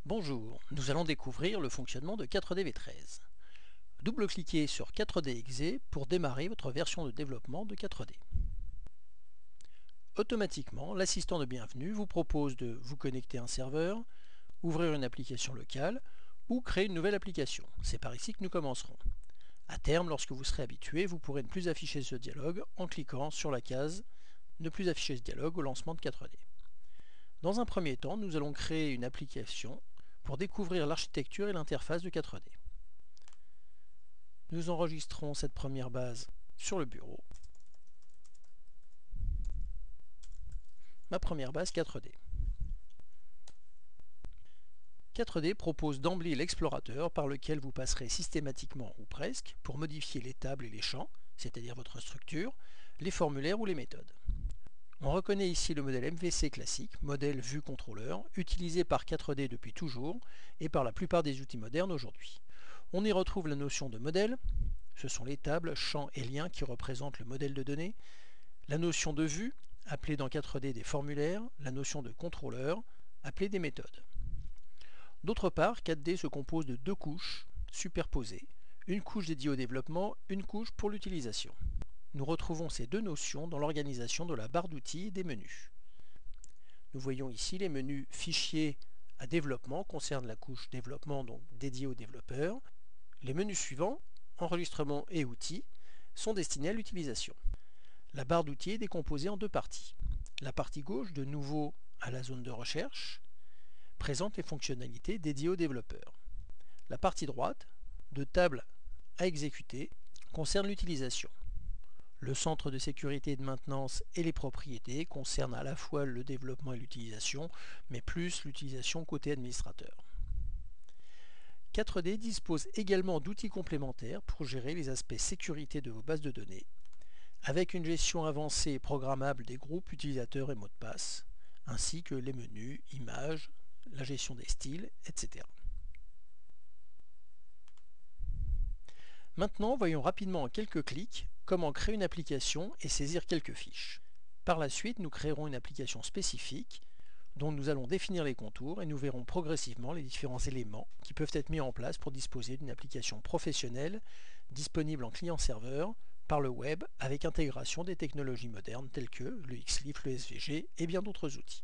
Bonjour, nous allons découvrir le fonctionnement de 4D V13. Double-cliquez sur 4D.exe pour démarrer votre version de développement de 4D. Automatiquement, l'assistant de bienvenue vous propose de vous connecter à un serveur, ouvrir une application locale ou créer une nouvelle application. C'est par ici que nous commencerons. À terme, lorsque vous serez habitué, vous pourrez ne plus afficher ce dialogue en cliquant sur la case « Ne plus afficher ce dialogue au lancement de 4D ». Dans un premier temps, nous allons créer une application pour découvrir l'architecture et l'interface de 4D. Nous enregistrons cette première base sur le bureau. Ma première base 4D. 4D propose d'emblée l'explorateur par lequel vous passerez systématiquement ou presque pour modifier les tables et les champs, c'est-à-dire votre structure, les formulaires ou les méthodes. On reconnaît ici le modèle MVC classique, modèle vue contrôleur, utilisé par 4D depuis toujours et par la plupart des outils modernes aujourd'hui. On y retrouve la notion de modèle, ce sont les tables, champs et liens qui représentent le modèle de données, la notion de vue, appelée dans 4D des formulaires, la notion de contrôleur, appelée des méthodes. D'autre part, 4D se compose de deux couches superposées, une couche dédiée au développement, une couche pour l'utilisation. Nous retrouvons ces deux notions dans l'organisation de la barre d'outils et des menus. Nous voyons ici les menus fichiers à développement concernent la couche développement donc dédiée aux développeurs. Les menus suivants, enregistrement et outils, sont destinés à l'utilisation. La barre d'outils est décomposée en deux parties. La partie gauche, de nouveau à la zone de recherche, présente les fonctionnalités dédiées aux développeurs. La partie droite, de table à exécuter, concerne l'utilisation. Le centre de sécurité et de maintenance et les propriétés concernent à la fois le développement et l'utilisation, mais plus l'utilisation côté administrateur. 4D dispose également d'outils complémentaires pour gérer les aspects sécurité de vos bases de données, avec une gestion avancée et programmable des groupes utilisateurs et mots de passe, ainsi que les menus, images, la gestion des styles, etc. Maintenant, voyons rapidement en quelques clics comment créer une application et saisir quelques fiches. Par la suite, nous créerons une application spécifique dont nous allons définir les contours et nous verrons progressivement les différents éléments qui peuvent être mis en place pour disposer d'une application professionnelle disponible en client-serveur par le web avec intégration des technologies modernes telles que le Xlif, le SVG et bien d'autres outils.